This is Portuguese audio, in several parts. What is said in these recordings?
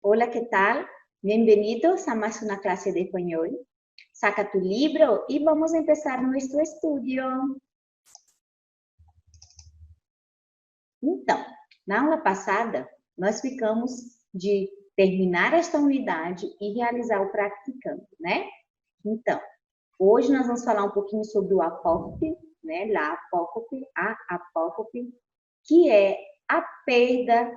Hola, ¿qué tal? Bienvenidos a más una clase de español. Saca tu libro y vamos a empezar nuestro estudio. Então, na aula passada, nós ficamos de terminar esta unidade e realizar o praticando, né? Então, hoje nós vamos falar um pouquinho sobre o apócope, né? A apócope, que é a perda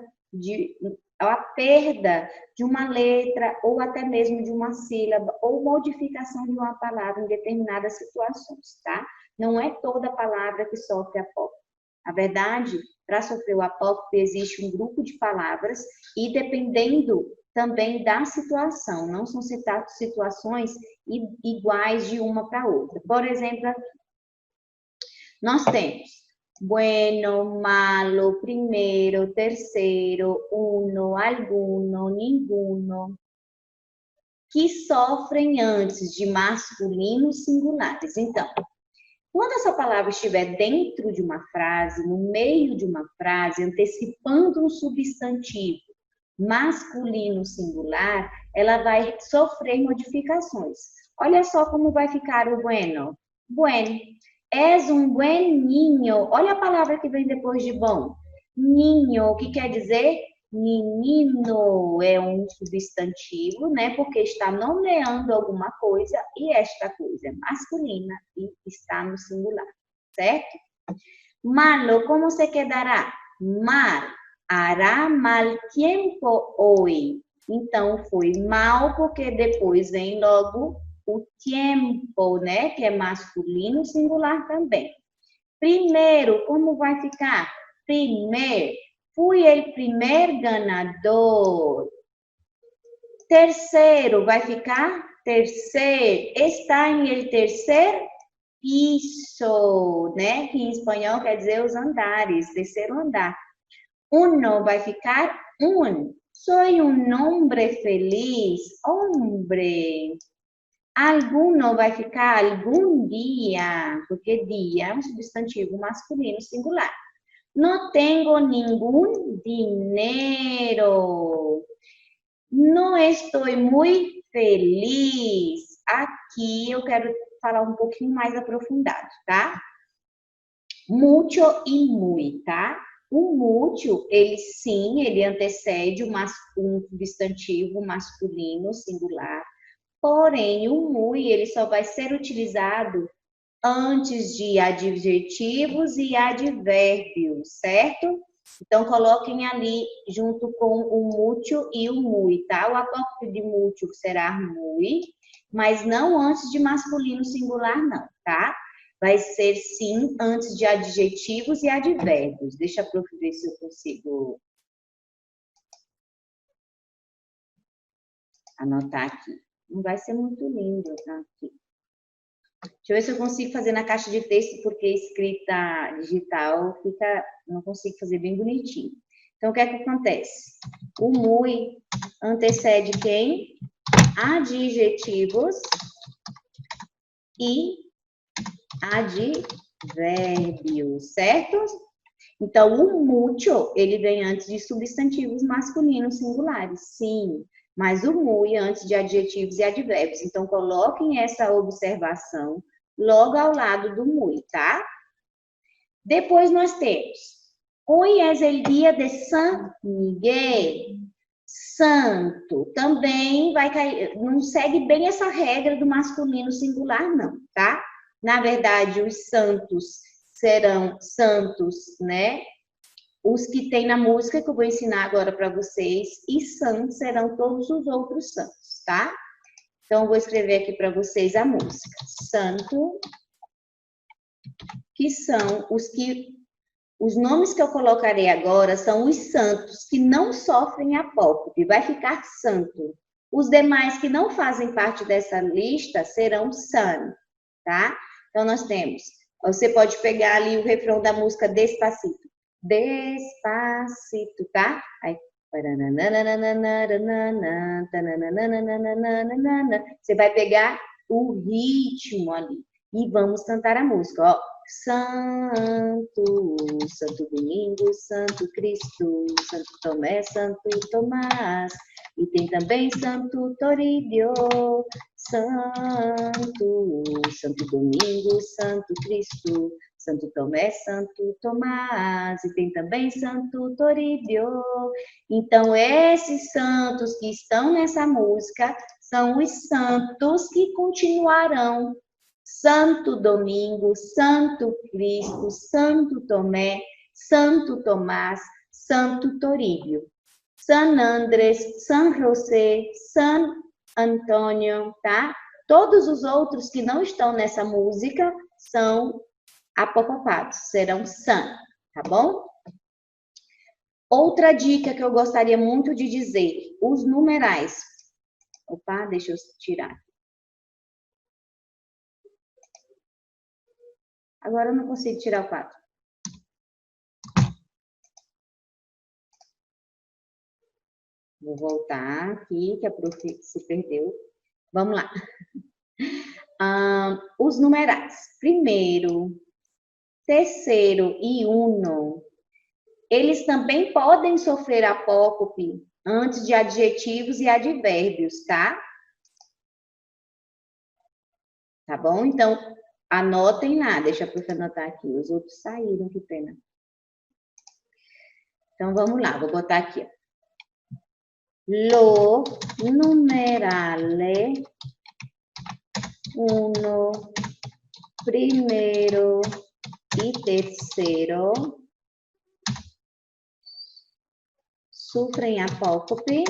de uma letra ou até mesmo de uma sílaba ou modificação de uma palavra em determinadas situações, tá? Não é toda palavra que sofre apócope. Na verdade, para sofrer o apócope existe um grupo de palavras e dependendo também da situação, não são situações iguais de uma para outra. Por exemplo, nós temos bueno, malo, primeiro, terceiro, uno, alguno, ninguno, que sofrem antes de masculinos singulares. Então, quando essa palavra estiver dentro de uma frase, no meio de uma frase, antecipando um substantivo masculino singular, ela vai sofrer modificações. Olha só como vai ficar o bueno. Bueno. És um buen niño. Olha a palavra que vem depois de bom. Niño, que quer dizer menino, é um substantivo, né? Porque está nomeando alguma coisa e esta coisa é masculina e está no singular, certo? Malo, como se quedará? Mal. Hará mal tiempo hoy. Então, foi mal porque depois vem logo o tiempo, né? Que é masculino singular também. Primeiro, como vai ficar? Primeiro. Fui el primer ganador. Terceiro, vai ficar? Terceiro. Está em el tercer piso, né? Que em espanhol quer dizer os andares, terceiro andar. Uno vai ficar un. Soy un hombre feliz. Hombre. Alguno vai ficar algum dia, porque dia é um substantivo masculino singular. Não tenho nenhum dinheiro. Não estou muito feliz. Aqui eu quero falar um pouquinho mais aprofundado, tá? Mucho e muy, tá? O mucho, ele antecede um substantivo masculino singular. Porém, o muy, ele só vai ser utilizado antes de adjetivos e advérbios, certo? Então, coloquem ali junto com o mucho e o muy, tá? O apócope de mucho será muy, mas não antes de masculino singular, não, tá? Vai ser, sim, antes de adjetivos e advérbios. Deixa eu ver se eu consigo anotar aqui. Não vai ser muito lindo, tá? Aqui. Deixa eu ver se eu consigo fazer na caixa de texto, porque escrita digital não consigo fazer bem bonitinho. Então, o que é que acontece? O muy antecede quem? Adjetivos e advérbios, certo? Então, o mucho, ele vem antes de substantivos masculinos singulares, sim. Mas o muy antes de adjetivos e advérbios. Então, coloquem essa observação logo ao lado do muy, tá? Depois nós temos, hoy es el día de San Miguel. Santo. Também vai cair, não segue bem essa regra do masculino singular, não, tá? Na verdade, os santos serão santos, né? Os que tem na música que eu vou ensinar agora para vocês, e santos serão todos os outros santos, tá? Então, eu vou escrever aqui para vocês a música. Santo, que são os nomes que eu colocarei agora são os santos que não sofrem apócope, vai ficar santo. Os demais que não fazem parte dessa lista serão san, tá? Então, nós temos, você pode pegar ali o refrão da música Despacito. Despacito, tá? Aí, você vai pegar o ritmo ali e vamos cantar a música, ó. Santo, Santo Domingo, Santo Cristo, Santo Tomé, Santo Tomás, E tem também Santo Toribio, Santo Domingo, Santo Cristo, Santo Tomé, Santo Tomás, e tem também Santo Toribio. Então, esses santos que estão nessa música são os santos que continuarão. Santo Domingo, Santo Cristo, Santo Tomé, Santo Tomás, Santo Toribio. San Andrés, San José, San Antônio, tá? Todos os outros que não estão nessa música são apocopados, serão San, tá bom? Outra dica que eu gostaria muito de dizer, os numerais. Opa, deixa eu tirar. Agora eu não consigo tirar o 4. Vou voltar aqui, que a prof se perdeu. Vamos lá. Os numerais. Primeiro, terceiro e uno, eles também podem sofrer apócope antes de adjetivos e advérbios, tá? Tá bom? Então, anotem lá. Deixa a prof anotar aqui. Os outros saíram, que pena. Então, vamos lá. Vou botar aqui, ó. Lo numerale uno, primero y tercero sufren apócope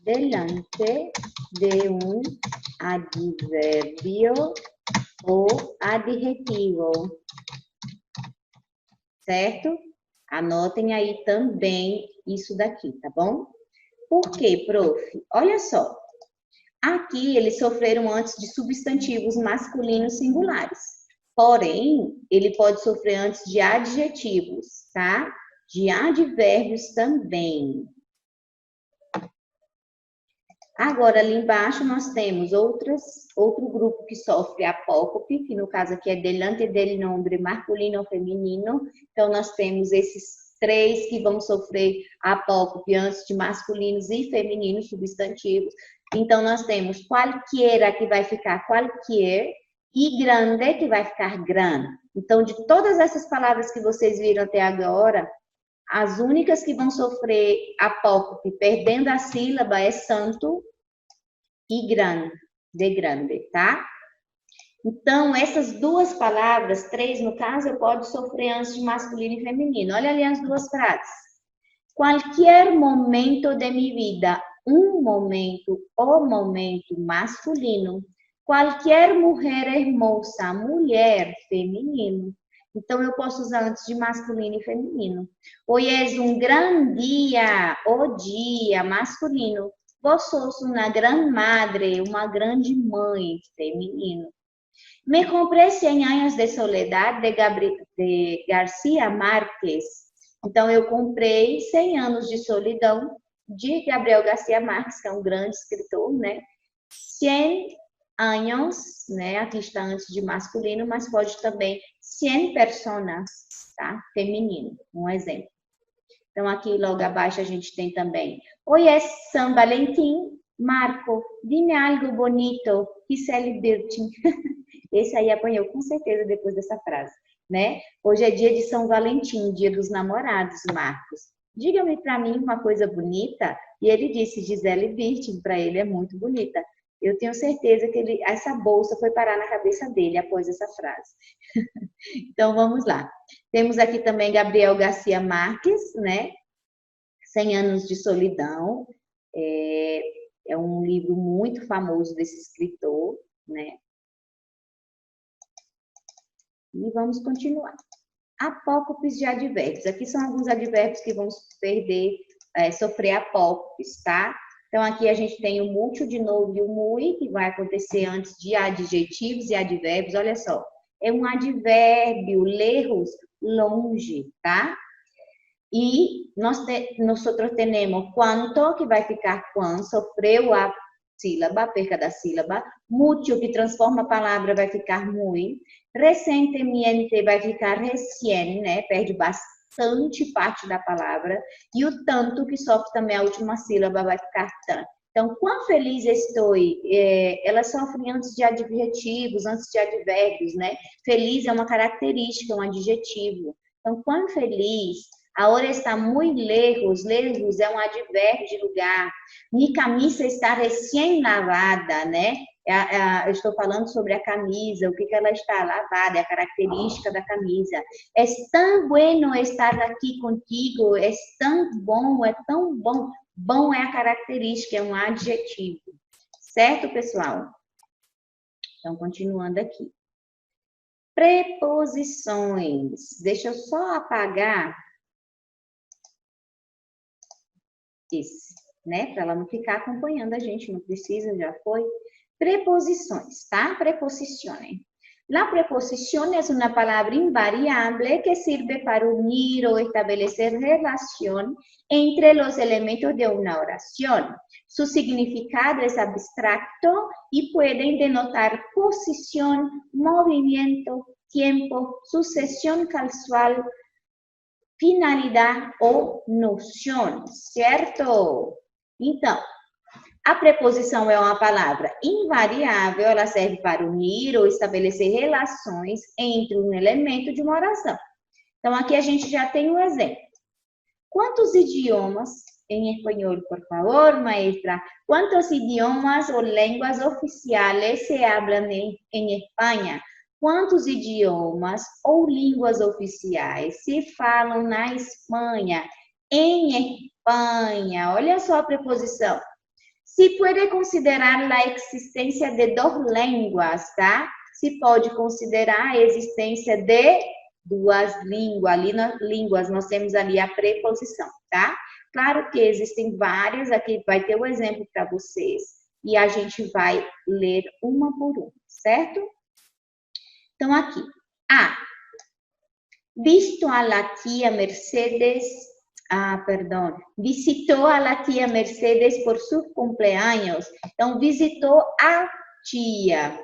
delante de un adverbio o adjetivo, certo? Anotem aí também isso daqui, tá bom? Por quê, prof? Olha só. Aqui eles sofreram antes de substantivos masculinos singulares. Porém, ele pode sofrer antes de adjetivos, tá? De advérbios também. Agora, ali embaixo, nós temos outro grupo que sofre apócope, que no caso aqui é delante del nombre masculino ou feminino. Então, nós temos esses 3 que vão sofrer apócope antes de masculinos e femininos, substantivos. Então, nós temos qualquiera, que vai ficar qualquer, e grande, que vai ficar gran. Então, de todas essas palavras que vocês viram até agora, as únicas que vão sofrer apócope perdendo a sílaba é santo e grande, de grande, tá? Então, essas duas palavras, 3 no caso, eu posso sofrer antes de masculino e feminino. Olha ali as duas frases. Qualquer momento de mi vida, um momento, o momento masculino. Qualquer mulher hermosa, mulher feminino. Então, eu posso usar antes de masculino e feminino. Hoy es un gran dia, o dia, masculino. Vos sos uma gran madre, uma grande mãe, feminino. Me comprei 100 anos de soledad de Garcia Márquez. Então, eu comprei 100 anos de solidão de Gabriel Garcia Marques, que é um grande escritor, né? 100 anos, né? Aqui está antes de masculino, mas pode também 100 personas, tá? Feminino, um exemplo. Então, aqui logo abaixo a gente tem também. Hoy es San Valentín, Marco, dime algo bonito, Gisele Birtin. Esse aí apanhou com certeza depois dessa frase, né? Hoje é dia de São Valentim, dia dos namorados, Marcos. Diga-me para mim uma coisa bonita. E ele disse, Gisele Birtin, para ele é muito bonita. Eu tenho certeza que essa bolsa foi parar na cabeça dele após essa frase. Então, vamos lá. Temos aqui também Gabriel Garcia Marques, né? 100 anos de solidão. É um livro muito famoso desse escritor, né? E vamos continuar. Apócopes de advérbios. Aqui são alguns advérbios que vão sofrer apócopes, tá? Então, aqui a gente tem o mútil de novo e o mui, que vai acontecer antes de adjetivos e advérbios. Olha só, é um advérbio, lejos, longe, tá? E nós temos quanto, que vai ficar quan, sofreu a sílaba, a perca da sílaba. Mútil, que transforma a palavra, vai ficar muy. Recentemente vai ficar recién, né? Perde bastante parte da palavra, e o tanto que sofre também a última sílaba vai ficar tan. Então, quão feliz estou, ela sofre antes de adjetivos, antes de advérbios, né? Feliz é uma característica, um adjetivo. Então, quão feliz, a hora está muito lejos, lejos é um advérbio de lugar. Minha camisa está recém-lavada, né? Eu estou falando sobre a camisa, o que ela está lavada, é a característica da camisa. É tão bueno estar aqui contigo, é tão bom, é tão bom. Bom é a característica, é um adjetivo. Certo, pessoal? Então, continuando aqui. Preposições. Deixa eu só apagar esse, né? Para ela não ficar acompanhando a gente, não precisa, já foi. Preposições, tá? Preposiciones. La preposición es una palabra invariable que sirve para unir o establecer relación entre los elementos de una oración. Su significado es abstracto y pueden denotar posición, movimiento, tiempo, sucesión casual, finalidade ou noção, certo? Então, a preposição é uma palavra invariável, ela serve para unir ou estabelecer relações entre um elemento de uma oração. Então, aqui a gente já tem um exemplo. Quantos idiomas, em espanhol, por favor, maestra, quantos idiomas ou línguas oficiais se hablan em Espanha? Quantos idiomas ou línguas oficiais se falam na Espanha? Em Espanha, olha só a preposição. Se pode considerar a existência de duas línguas, tá? Se pode considerar a existência de duas línguas. Ali nas línguas nós temos ali a preposição, tá? Claro que existem várias, aqui vai ter um exemplo para vocês. E a gente vai ler uma por uma, certo? Então, aqui. A. Visto a la tia Mercedes... visitou a la tia Mercedes por seu cumpleaños. Então, visitou a tia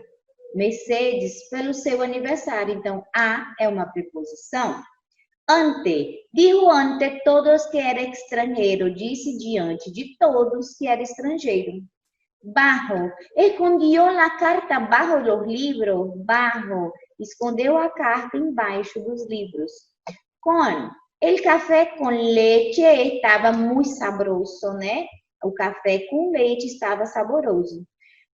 Mercedes pelo seu aniversário. Então, a é uma preposição. Ante, dijo ante todos que era estrangeiro. Disse diante de todos que era estrangeiro. Bajo, escondió la carta bajo los libros. Bajo, escondeu a carta embaixo dos livros. Com, el café com leite estava muito saboroso, né? O café com leite estava saboroso.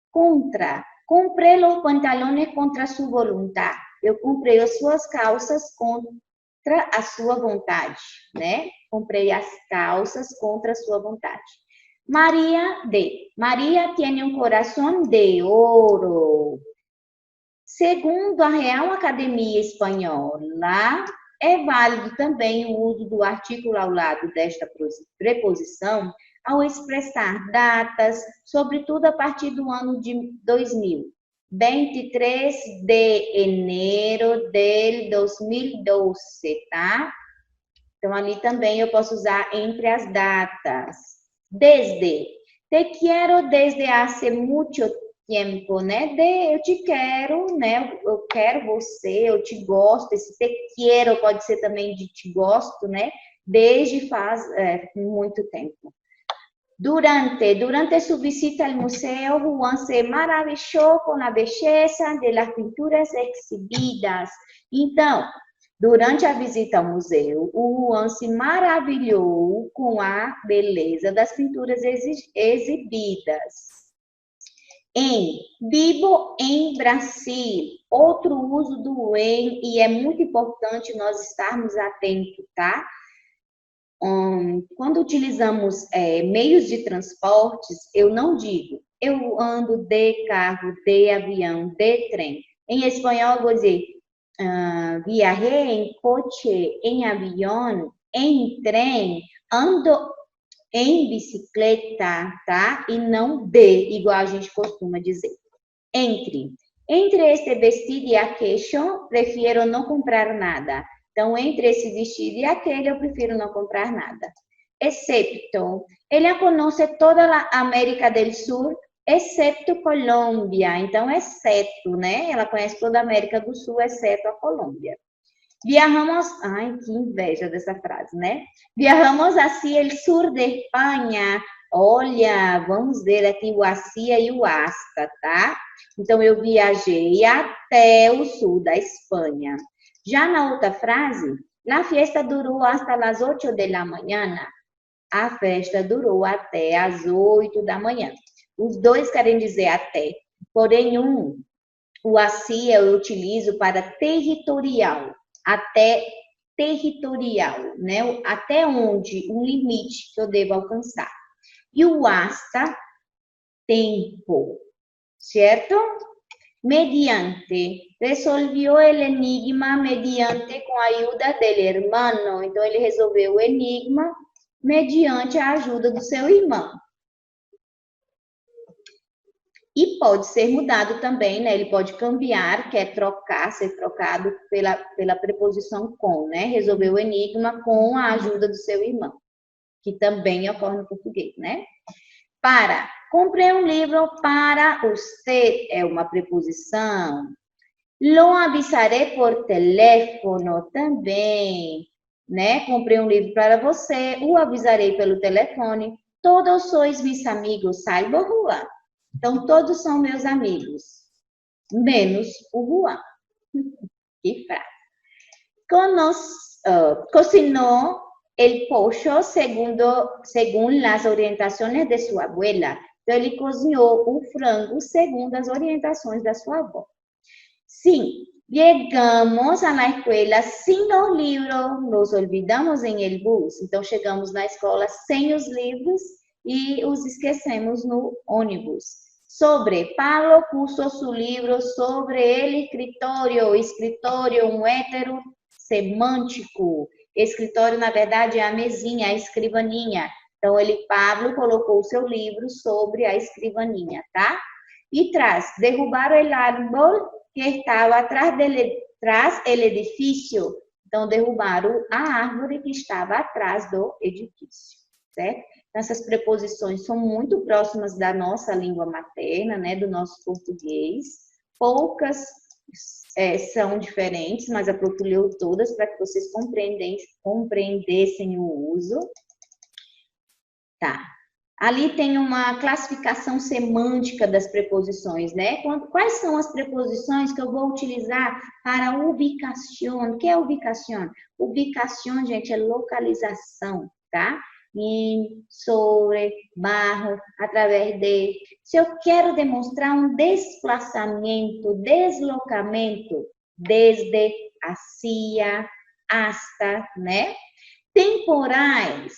Contra, comprei os pantalones contra sua vontade. Eu comprei as suas calças contra a sua vontade, né? Comprei as calças contra a sua vontade. Maria tiene um coração de ouro. Segundo a Real Academia Espanhola, é válido também o uso do artículo ao lado desta preposição ao expressar datas, sobretudo a partir do ano de 2000. 23 de enero del 2012, tá? Então, ali também eu posso usar entre as datas. Desde. Te quiero desde hace mucho tempo, né? Eu te quero, né? Eu quero você, eu te gosto. Esse te quiero pode ser também de te gosto, né? Desde faz muito tempo. Durante sua visita ao museu, Juan se maravilhou com a beleza das pinturas exibidas. Então, durante a visita ao museu, o Juan se maravilhou com a beleza das pinturas exibidas. Vivo em Brasil. Outro uso do em, e é muito importante nós estarmos atentos, tá? Quando utilizamos meios de transportes, eu não digo eu ando de carro, de avião, de trem. Em espanhol, eu vou dizer viajei em coche, em avião, em trem, ando em bicicleta, tá? E não de, igual a gente costuma dizer. Entre este vestido e aquele, prefiro não comprar nada. Então, entre esse vestido e aquele, eu prefiro não comprar nada. Excepto, ela conhece toda a América do Sul, exceto Colômbia. Então, exceto, né? Ela conhece toda a América do Sul, exceto a Colômbia. Viajamos, ai, que inveja dessa frase, né? Viajamos hacia el sur de Espanha. Olha, vamos ver aqui o hacia e o hasta, tá? Então, eu viajei até o sul da Espanha. Já na outra frase, la fiesta durou hasta las 8 de la mañana. A festa durou até as 8 da manhã. Os dois querem dizer até, porém o hacia eu utilizo para territorial, até territorial, né? Até onde, um limite que eu devo alcançar. E o hasta, tempo, certo? Mediante, resolveu o enigma mediante com a ajuda dele, hermano. Então, ele resolveu o enigma mediante a ajuda do seu irmão. E pode ser mudado também, né? Ele pode cambiar, quer trocar, ser trocado pela preposição com, né? Resolver o enigma com a ajuda do seu irmão, que também ocorre no português, né? Para. Comprei um livro para você, é uma preposição. Lo avisaré por teléfono também, né? Comprei um livro para você, o avisarei pelo telefone. Todos sois mis amigos, salvo Juan. Então, todos são meus amigos, menos o Juan. Que frase. Cocinó el pollo según las orientaciones de sua abuela. Então, ele cozinhou o frango segundo as orientações da sua avó. Sim, chegamos à escola sem os livros, nos olvidamos em el bus. Então, chegamos na escola sem os livros e os esquecemos no ônibus. Sobre, Pablo puso su libro sobre el escritório. Escritório, um hétero semântico. Escritório, na verdade, é a mesinha, a escrivaninha. Então, Pablo, colocou o seu livro sobre a escrivaninha, tá? E traz, derrubaram el árbol que estava atrás do edifício. Então, derrubaram a árvore que estava atrás do edifício, certo? Essas preposições são muito próximas da nossa língua materna, né, do nosso português. Poucas são diferentes, mas a Prof. leu todas para que vocês compreendessem o uso. Tá. Ali tem uma classificação semântica das preposições, né? Quais são as preposições que eu vou utilizar para ubicação? O que é ubicação? Ubicação, gente, é localização, tá? Em, sobre, barro, através de. Se eu quero demonstrar um desplazamento, deslocamento, desde, hacia, hasta, né? Temporales,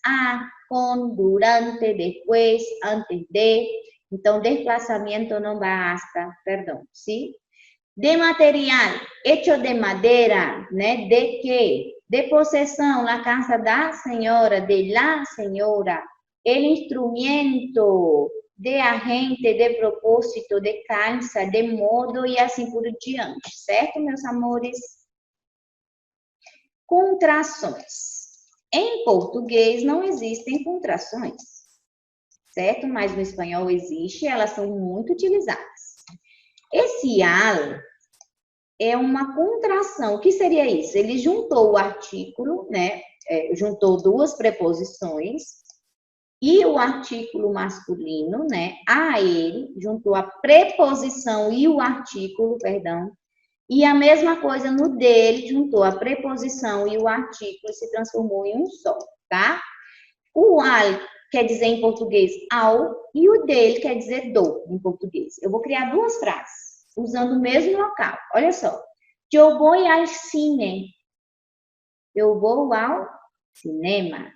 a, com, durante, depois, antes de. Então, desplazamento não basta, perdão, sim? De material, hecho de madeira, né? De quê? De possessão, na casa da senhora, de la senhora. El instrumento, de agente, de propósito, de calça, de modo e assim por diante, certo, meus amores? Contrações. Em português não existem contrações, certo? Mas no espanhol existe, elas são muito utilizadas. Esse al é uma contração. O que seria isso? Ele juntou o artículo, né? Juntou duas preposições e o artículo masculino, né? A ele, juntou a preposição e o artículo, perdão. E a mesma coisa no dele, juntou a preposição e o artículo e se transformou em um só, tá? O al quer dizer em português ao e o dele quer dizer do em português. Eu vou criar duas frases usando o mesmo local. Olha só. Eu vou ao cine. Eu vou ao cinema.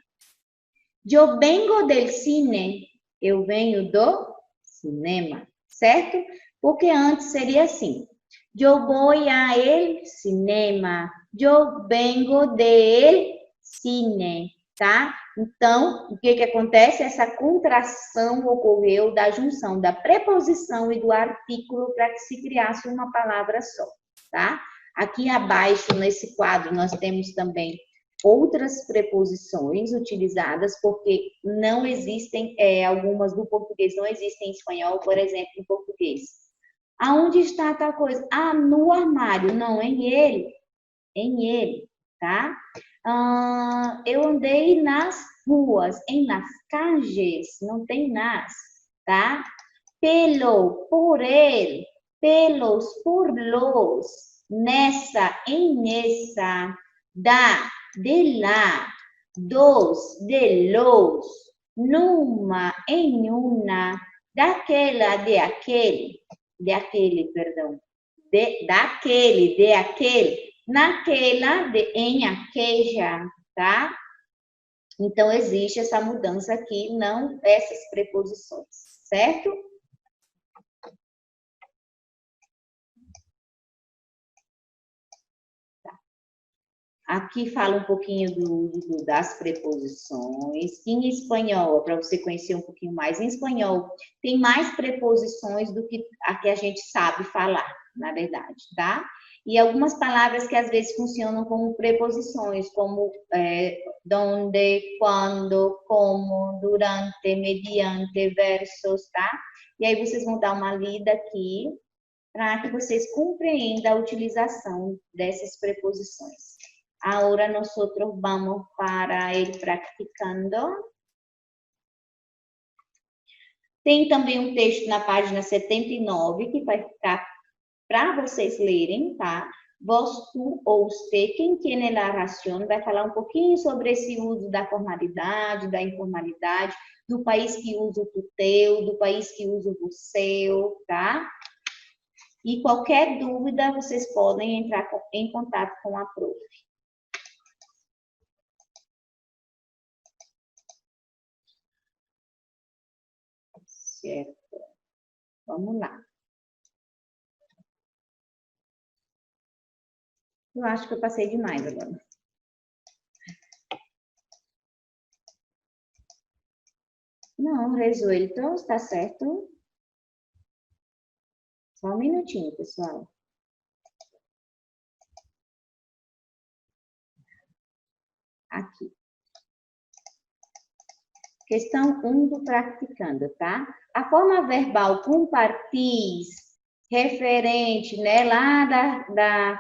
Eu vengo del cine. Eu venho do cinema, certo? Porque antes seria assim. Eu vou a el cinema. Eu vengo del cine, tá? Então, o que acontece? Essa contração ocorreu da junção da preposição e do artículo para que se criasse uma palavra só, tá? Aqui abaixo, nesse quadro, nós temos também outras preposições utilizadas, porque não existem, algumas do português não existem em espanhol, por exemplo, em português. Aonde está tal coisa? Ah, no armário. Não, em ele. em ele, tá? Eu andei nas ruas, em las calles, não tem nas, tá? Pelo, por ele, pelos, por los, nessa, em essa, da, de lá, dos, de los, numa, em uma, daquela, de aquele, perdão, daquele, de aquele, naquela, em aqueja, tá? Então, existe essa mudança aqui, não essas preposições, certo? Aqui fala um pouquinho das preposições. Em espanhol, para você conhecer um pouquinho mais, em espanhol tem mais preposições do que a que a gente sabe falar, na verdade, tá? E algumas palavras que às vezes funcionam como preposições, como donde, quando, como, durante, mediante, versos, tá? E aí vocês vão dar uma lida aqui para que vocês compreendam a utilização dessas preposições. Ahora nosotros vamos para ir practicando. Tem também um texto na página 79 que vai ficar para vocês lerem, tá? Vos, tu ou usted, quem tiene la razón, vai falar um pouquinho sobre esse uso da formalidade, da informalidade, do país que usa o tu teu, do país que usa o seu, tá? E qualquer dúvida, vocês podem entrar em contato com a prof. Certo. Vamos lá. Eu acho que eu passei demais agora. Não, resuelto, está certo? Só um minutinho, pessoal. Aqui. Questão 1 do practicando, tá? A forma verbal compartis, referente, né, lá da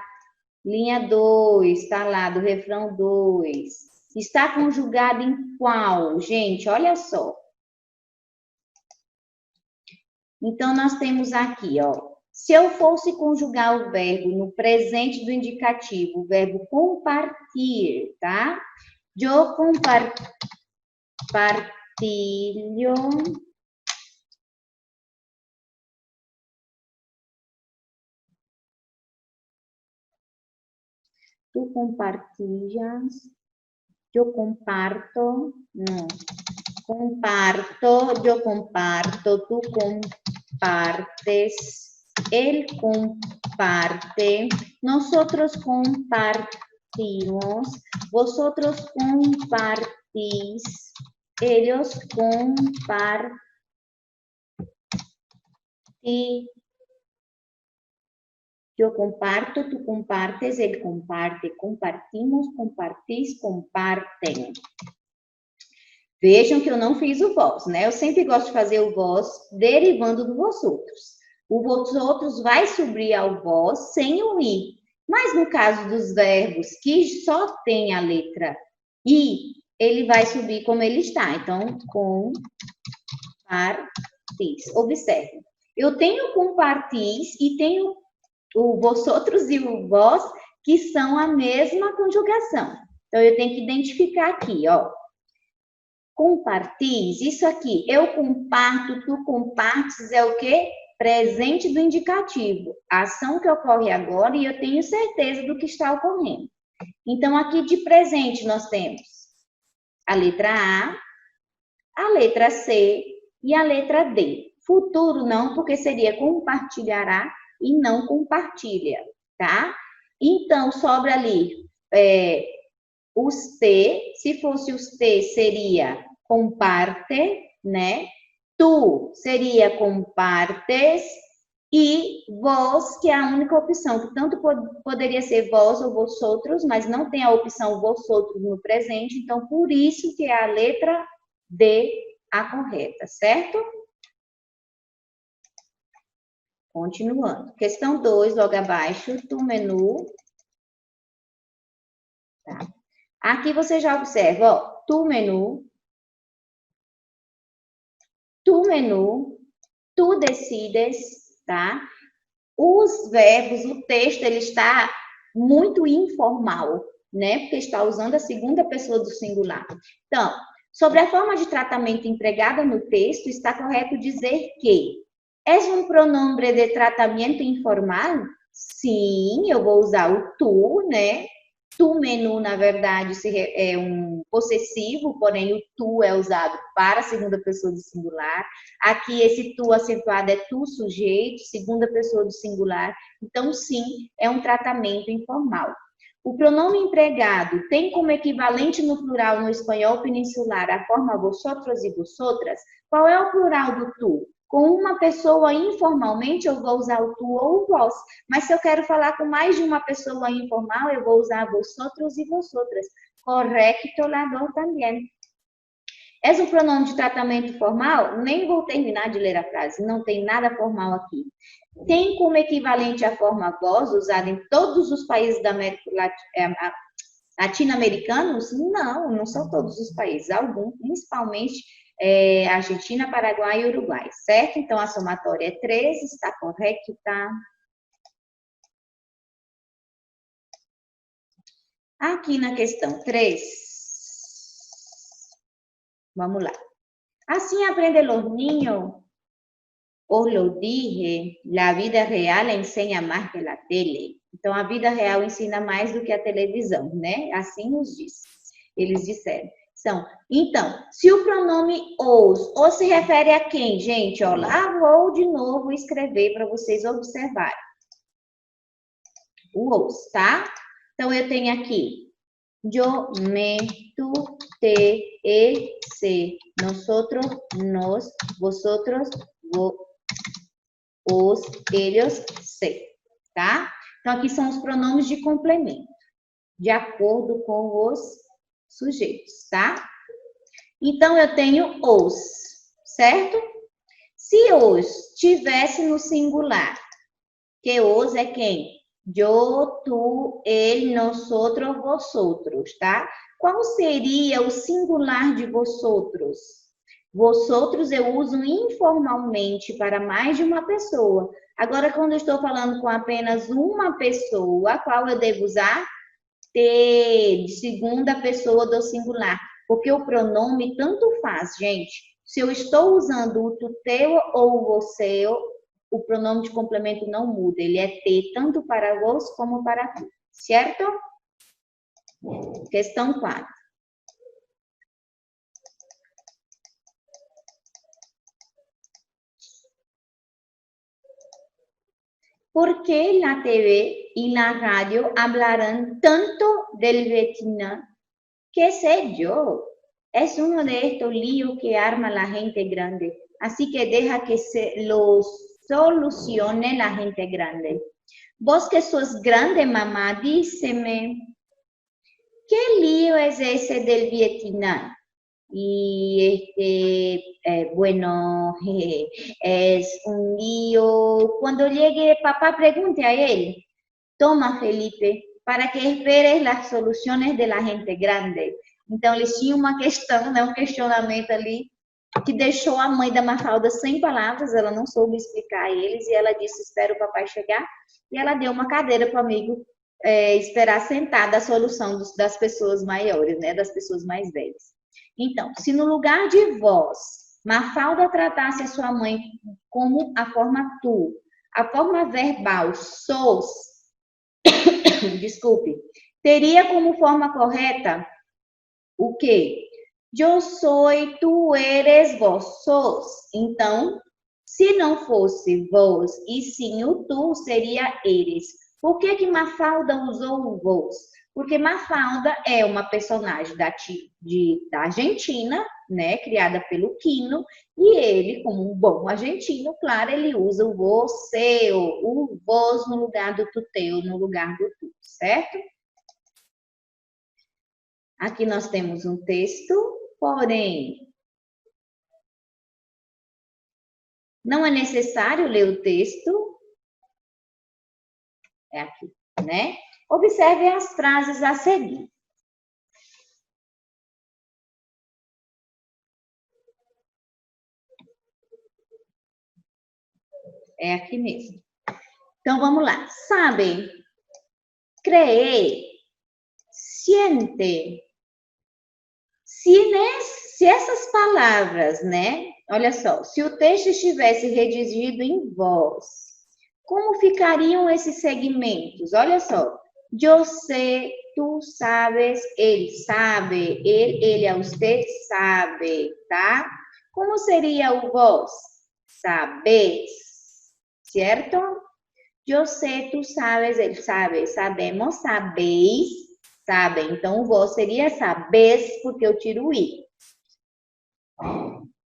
linha 2, tá lá, do refrão 2. Está conjugado em qual? Gente, olha só. Então, nós temos aqui, ó. Se eu fosse conjugar o verbo no presente do indicativo, o verbo compartir, tá? Eu compartilho. Tu compartilhas. Eu comparto. Não. Comparto. Eu comparto. Tu compartes. Él comparte. Nosotros compartimos. Vosotros compartís. Ellos comparten. Eu comparto, tu compartes, ele comparte, compartimos, compartis, compartem. Vejam que eu não fiz o vós, né? Eu sempre gosto de fazer o vós derivando do vós outros. O vós outros vai subir ao vós sem o i. Mas no caso dos verbos que só tem a letra i, ele vai subir como ele está. Então, compartis. Observe. Eu tenho compartis e tenho o vosotros e o vós, que são a mesma conjugação. Então, eu tenho que identificar aqui, ó. Compartis, isso aqui, eu comparto, tu compartes, é o quê? Presente do indicativo. A ação que ocorre agora e eu tenho certeza do que está ocorrendo. Então, aqui de presente nós temos a letra a letra C e a letra D. Futuro não, porque seria compartilhará e não compartilha, tá? Então, sobra ali os T, se fosse os T, seria comparte, né? Tu seria compartes e vós, que é a única opção, que tanto poderia ser vós ou vosotros, mas não tem a opção vosotros no presente, então por isso que é a letra D a correta, certo? Continuando. Questão 2, logo abaixo do menu. tá? Aqui você já observa, ó, tu menu, tu decides, tá? Os verbos, o texto, ele está muito informal, né? Porque está usando a segunda pessoa do singular. Então, sobre a forma de tratamento empregada no texto, está correto dizer que é um pronome de tratamento informal? Sim, eu vou usar o tu, né? Tu menu, na verdade, é um possessivo, porém o tu é usado para a segunda pessoa do singular. Aqui, esse tu acentuado é tu sujeito, segunda pessoa do singular. Então, sim, é um tratamento informal. O pronome empregado tem como equivalente no plural no espanhol peninsular a forma vosotros e vosotras? Qual é o plural do tu? Com uma pessoa informalmente, eu vou usar o tu ou o vós. Mas se eu quero falar com mais de uma pessoa informal, eu vou usar vosotros e vosotras. Correcto, lador também. É um pronome de tratamento formal? Nem vou terminar de ler a frase, não tem nada formal aqui. Tem como equivalente a forma vós, usada em todos os países da América latino-americanos? Não, não são todos os países, alguns, principalmente Argentina, Paraguai e Uruguai, certo? Então, a somatória é 13, está correto, tá? Aqui na questão 3, vamos lá. Assim aprende los niños. Os lo dije, la vida real ensina mais que a tele. Então, a vida real ensina mais do que a televisão, né? Assim nos diz. Eles disseram. Então, se o pronome os se refere a quem, gente? Ó, lá vou de novo escrever para vocês observarem. O os, tá? Então, eu tenho aqui. Yo, me, tu, te, se, nosotros, nos, vosotros, os, eles, se, tá? Então, aqui são os pronomes de complemento, de acordo com os sujeitos, tá? Então, eu tenho os, certo? Se os tivesse no singular, que os é quem? Eu, tu, ele, nosotros, vosotros, tá? Qual seria o singular de vosotros? Vosotros eu uso informalmente para mais de uma pessoa. Agora, quando eu estou falando com apenas uma pessoa, qual eu devo usar? Te, de segunda pessoa do singular. Porque o pronome tanto faz, gente. Se eu estou usando o tu, teu ou você, o pronome de complemento não muda. Ele é te, tanto para vos como para tu. Certo? Questão 4. ¿Por qué la TV y la radio hablarán tanto del Vietnam? ¿Qué sé yo? Es uno de estos líos que arma la gente grande. Así que deja que se los solucione la gente grande. Vos que sos grande, mamá, díceme, ¿qué lío es ese del Vietnam? Y bueno, es un lío. Cuando llegue papá, pregunte a él. Toma, Felipe, para que esperes las soluções da gente grande. Então, eles tinham uma questão, né, um questionamento ali, que deixou a mãe da Mafalda sem palavras, ela não soube explicar a eles, e ela disse, espera o papai chegar, e ela deu uma cadeira para o amigo esperar sentada a solução das pessoas maiores, né, das pessoas mais velhas. Então, se no lugar de vós, Mafalda tratasse a sua mãe como a forma tu, a forma verbal sos, desculpe, teria como forma correta o quê? Eu sou, tu eres, vós sos. Então, se não fosse vós e sim o tu, seria eres. Por que Mafalda usou o vós? Porque Mafalda é uma personagem da Argentina, né, criada pelo Quino, e ele, como um bom argentino, claro, ele usa o você, o vós no lugar do tu, teu, no lugar do tu, certo? Aqui nós temos um texto, porém, não é necessário ler o texto. É aqui, né? Observe as frases a seguir. É aqui mesmo. Então, vamos lá. Sabe, cree, siente. Se essas palavras, né? Olha só, se o texto estivesse redigido em voz, como ficariam esses segmentos? Olha só. Eu sei, tu sabes, ele sabe, ele a usted sabe, tá? Como seria o vós? Sabes, certo? Eu sei, tu sabes, ele sabe, sabemos, sabeis, sabe. Então, o vós seria sabes, porque eu tiro o i.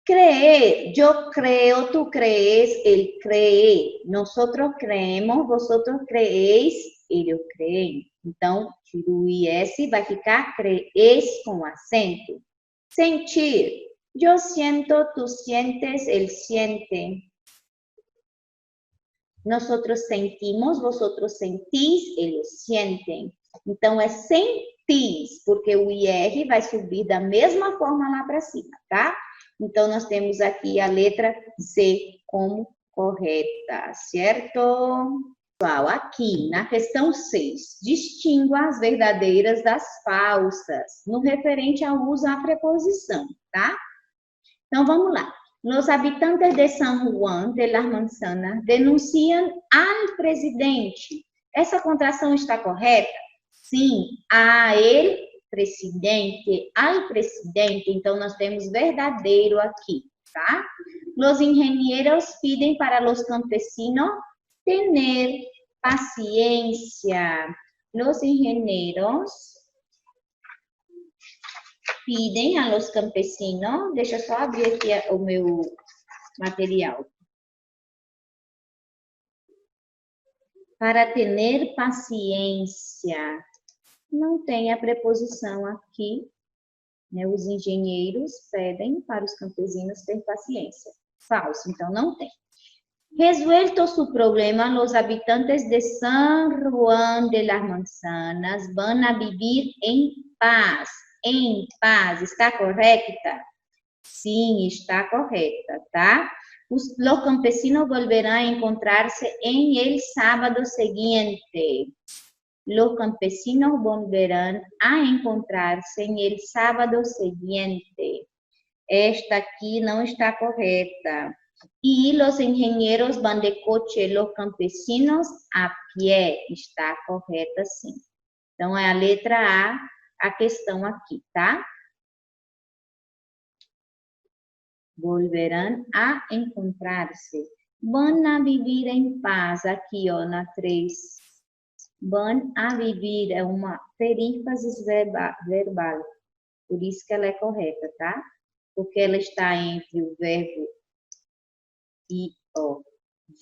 Creer, yo creo, tú crees, él cree. Nosotros creemos, vosotros creéis, ellos creen. Então, tiro o IS, vai ficar crees com acento. Sentir. Yo siento, tú sientes, él siente. Nosotros sentimos, vosotros sentís, ellos sienten. Então, é sentis, porque o IR vai subir da mesma forma lá para cima, tá? Então, nós temos aqui a letra C como correta, certo? Pessoal, aqui na questão 6, distingua as verdadeiras das falsas, no referente ao uso da preposição, tá? Então, vamos lá. Los habitantes de San Juan de las Manzanas denunciam al presidente. Essa contração está correta? Sim, a el presidente, al presidente. Então, nós temos verdadeiro aqui, tá? Los ingenieros piden para los campesinos tener paciencia. Los ingenieros piden a los campesinos, deixa eu só abrir aqui o meu material. Para ter paciência. Não tem a preposição aqui, né? Os engenheiros pedem para os campesinos ter paciência. Falso, então não tem. Resuelto su problema, los habitantes de San Juan de las Manzanas van a vivir en paz. Em paz, está correta? Sim, está correta, tá? Los campesinos volverán a encontrarse en el sábado siguiente. Los campesinos volverán a encontrarse en el sábado siguiente. Esta aqui não está correta. E los ingenieros van de coche, los campesinos a pie. Está correta, sim. Então, é a letra a questão aqui, tá? Volverán a encontrar-se. Van a vivir em paz, aqui, ó, na 3. Van a vivir é uma perífrasis verbal. Por isso que ela é correta, tá? Porque ela está entre o verbo e o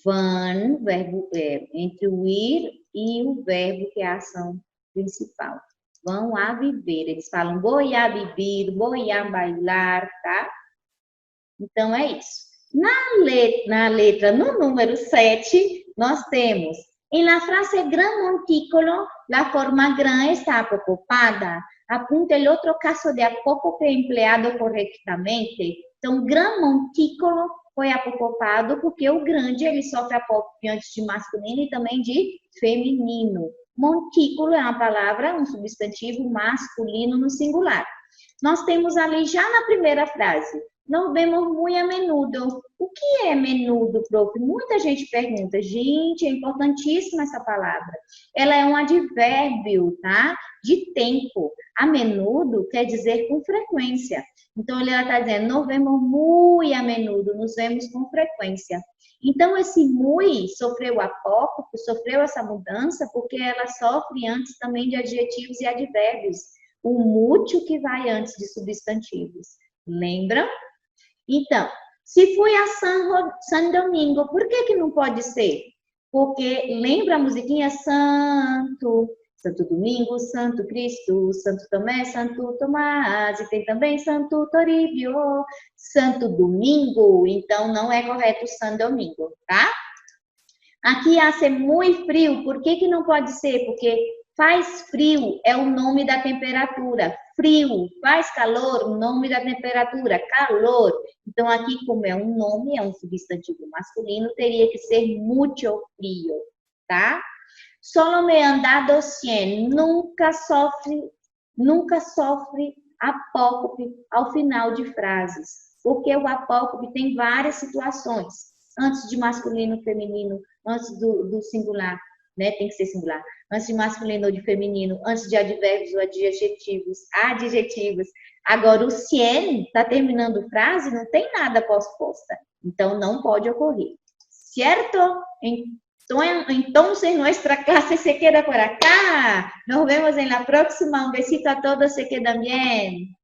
van, verbo entre o ir e o verbo que é a ação principal. Vão a viver. Eles falam vou a vivir, vou a bailar, tá? Então é isso. Na letra, no número 7, nós temos en la frase gran montículo, la forma gran está apocopada. Apunta el otro caso de apócope empleado corretamente. Então, gran montículo foi apocopado porque o grande ele sofre apócope antes de masculino e também de feminino. Montículo é uma palavra, um substantivo masculino no singular. Nós temos ali já na primeira frase, nos vemos muito a menudo. O que é menudo, prof? Muita gente pergunta. Gente, é importantíssima essa palavra. Ela é um advérbio, tá? De tempo. A menudo quer dizer com frequência. Então, ela está dizendo, nos vemos muito a menudo, nos vemos com frequência. Então, esse muy sofreu apócope, sofreu essa mudança, porque ela sofre antes também de adjetivos e advérbios. O mútil que vai antes de substantivos. Lembram? Então, se fui a San Domingo, por que não pode ser? Porque lembra a musiquinha Santo, Santo Domingo, Santo Cristo, Santo Tomé, Santo Tomás, e tem também Santo Toribio, Santo Domingo, então não é correto San Domingo, tá? Aqui hace muito frio, por que não pode ser? Porque faz frio é o nome da temperatura, frio. Faz calor, o nome da temperatura, calor. Então, aqui, como é um nome, é um substantivo masculino, teria que ser mucho frio, tá? Solo me han dado 100. Nunca sofre apócope ao final de frases. Porque o apócope tem várias situações. Antes de masculino, feminino, antes do singular, né? Tem que ser singular. Antes de masculino ou de feminino, antes de advérbios ou adjetivos. Agora, o 100 está terminando frase, não tem nada pós-posta. Então, não pode ocorrer. Certo? Entonces, nuestra clase se queda por acá. Nos vemos en la próxima. Un besito a todos. Se quedan bien.